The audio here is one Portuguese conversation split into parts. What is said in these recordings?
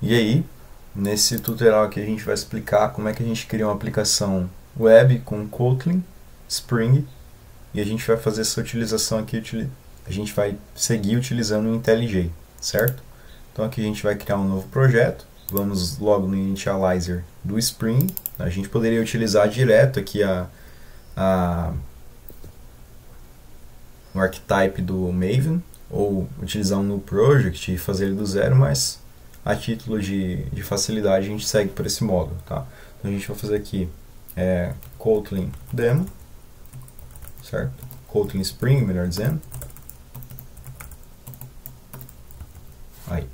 E aí, nesse tutorial aqui a gente vai explicar como é que a gente cria uma aplicação web com Kotlin, Spring, e a gente vai fazer essa utilização aqui, a gente vai seguir utilizando o IntelliJ, certo? Então aqui a gente vai criar um novo projeto, vamos logo no Initializer do Spring, a gente poderia utilizar direto aqui o archetype do Maven, ou utilizar um new project e fazer ele do zero, mas a título de facilidade a gente segue por esse módulo, tá? Então a gente vai fazer aqui Kotlin demo, certo? Kotlin Spring, melhor dizendo. Aí.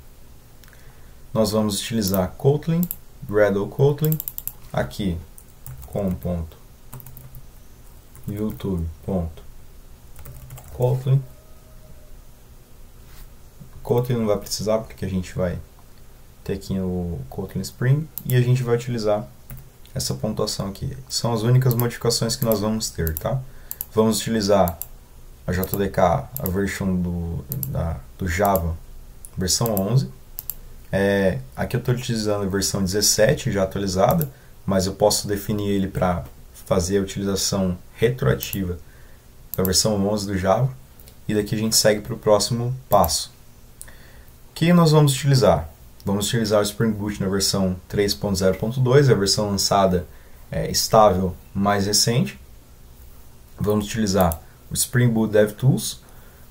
Nós vamos utilizar Kotlin, Gradle Kotlin, aqui com.youtube.kotlin. Kotlin não vai precisar porque a gente vai ter aqui o Kotlin Spring e a gente vai utilizar essa pontuação aqui. São as únicas modificações que nós vamos ter, tá? Vamos utilizar a JDK, a versão do Java, versão 11. Aqui eu estou utilizando a versão 17 já atualizada, mas eu posso definir ele para fazer a utilização retroativa da versão 11 do Java. E daqui a gente segue para o próximo passo. O que nós vamos utilizar? Vamos utilizar o Spring Boot na versão 3.0.2, a versão lançada estável mais recente. Vamos utilizar o Spring Boot DevTools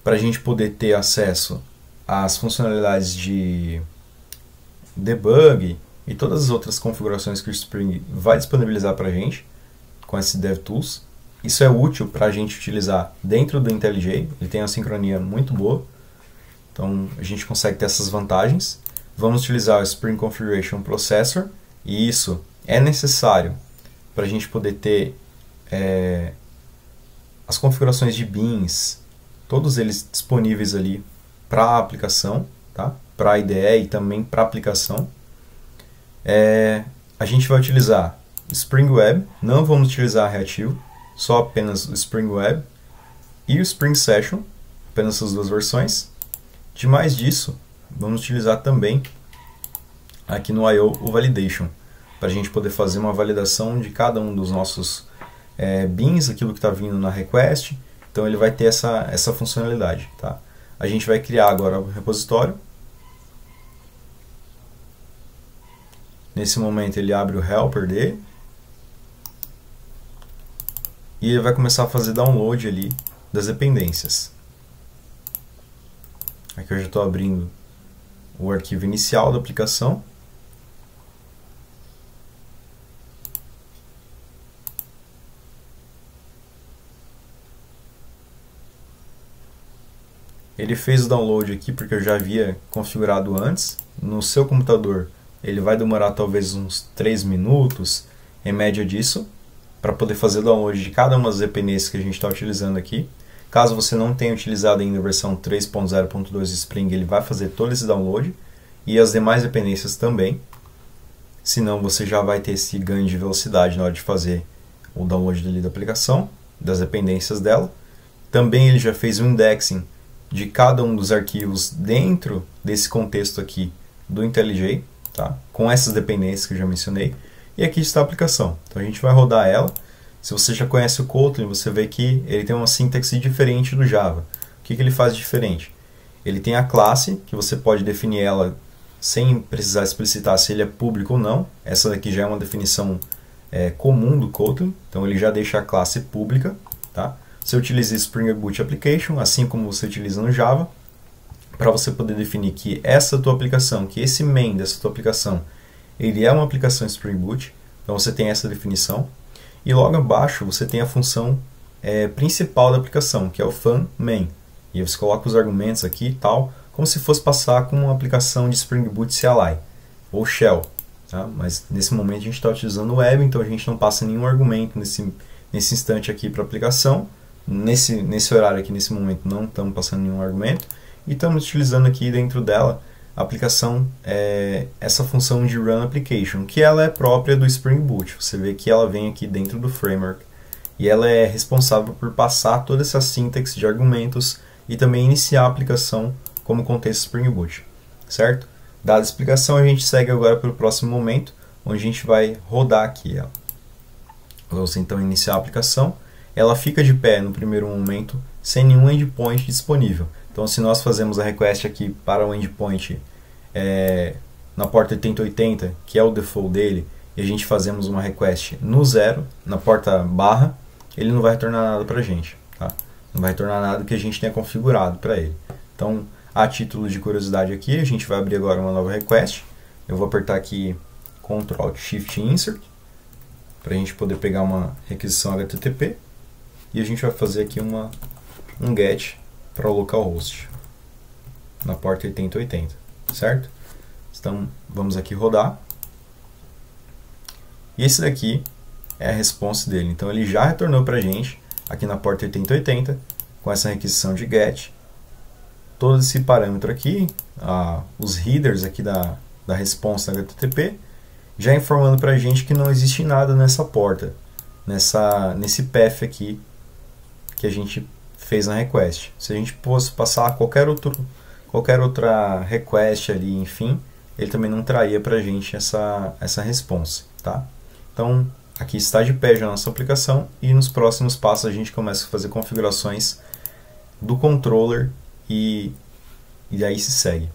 para a gente poder ter acesso às funcionalidades de debug e todas as outras configurações que o Spring vai disponibilizar para a gente com esse DevTools. Isso é útil para a gente utilizar dentro do IntelliJ, ele tem uma sincronia muito boa, então a gente consegue ter essas vantagens. Vamos utilizar o Spring Configuration Processor, e isso é necessário para a gente poder ter as configurações de beans, todos eles disponíveis ali para a aplicação, tá? Para a IDE e também para a aplicação. A gente vai utilizar Spring Web, não vamos utilizar reativo, só apenas o Spring Web e o Spring Session, apenas essas duas versões. Demais disso, vamos utilizar também aqui no I/O o Validation, para a gente poder fazer uma validação de cada um dos nossos beans, aquilo que está vindo na request. Então ele vai ter essa funcionalidade, tá? A gente vai criar agora o repositório. Nesse momento ele abre o helper dele e ele vai começar a fazer download ali das dependências. Aqui eu já estou abrindo o arquivo inicial da aplicação. Ele fez o download aqui porque eu já havia configurado antes. No seu computador ele vai demorar talvez uns 3 minutos, em média disso, para poder fazer o download de cada uma das dependências que a gente está utilizando aqui. Caso você não tenha utilizado ainda a versão 3.0.2 de Spring, ele vai fazer todo esse download e as demais dependências também. Senão você já vai ter esse ganho de velocidade na hora de fazer o download da aplicação, das dependências dela. Também ele já fez o indexing de cada um dos arquivos dentro desse contexto aqui do IntelliJ, tá? Com essas dependências que eu já mencionei. E aqui está a aplicação. Então a gente vai rodar ela. Se você já conhece o Kotlin, você vê que ele tem uma sintaxe diferente do Java. O que ele faz de diferente? Ele tem a classe, que você pode definir ela sem precisar explicitar se ele é público ou não. Essa daqui já é uma definição comum do Kotlin, então ele já deixa a classe pública, tá? Você utiliza Spring Boot Application, assim como você utiliza no Java, para você poder definir que essa tua aplicação, que esse main dessa tua aplicação, ele é uma aplicação Spring Boot. Então você tem essa definição. E logo abaixo você tem a função principal da aplicação, que é o fun main. E você coloca os argumentos aqui e tal, como se fosse passar com uma aplicação de Spring Boot CLI, ou Shell. Tá? Mas nesse momento a gente está utilizando o web, então a gente não passa nenhum argumento nesse instante aqui para a aplicação. Nesse horário aqui, nesse momento, não estamos passando nenhum argumento. E estamos utilizando aqui dentro dela a aplicação, essa função de Run Application, que ela é própria do Spring Boot. Você vê que ela vem aqui dentro do framework e ela é responsável por passar toda essa sintaxe de argumentos e também iniciar a aplicação como contexto Spring Boot, certo? Dada a explicação, a gente segue agora para o próximo momento, onde a gente vai rodar aqui. Vamos então iniciar a aplicação. Ela fica de pé no primeiro momento, sem nenhum endpoint disponível. Então, se nós fazemos a request aqui para o endpoint na porta 8080, que é o default dele, e a gente fazemos uma request no 0, na porta barra, ele não vai retornar nada para a gente. Tá? Não vai retornar nada que a gente tenha configurado para ele. Então, a título de curiosidade aqui, a gente vai abrir agora uma nova request. Eu vou apertar aqui Ctrl Shift Insert, para a gente poder pegar uma requisição HTTP. E a gente vai fazer aqui um GET para o localhost, na porta 8080, certo? Então, vamos aqui rodar. E esse daqui é a response dele. Então, ele já retornou para a gente, aqui na porta 8080, com essa requisição de GET. Todo esse parâmetro aqui, os headers aqui da response da HTTP, já informando para a gente que não existe nada nessa porta, nesse path aqui que a gente fez na request. Se a gente fosse passar qualquer outra request ali, enfim, ele também não traria para a gente essa response, tá? Então, aqui está de pé já a nossa aplicação, e nos próximos passos a gente começa a fazer configurações do controller e aí se segue.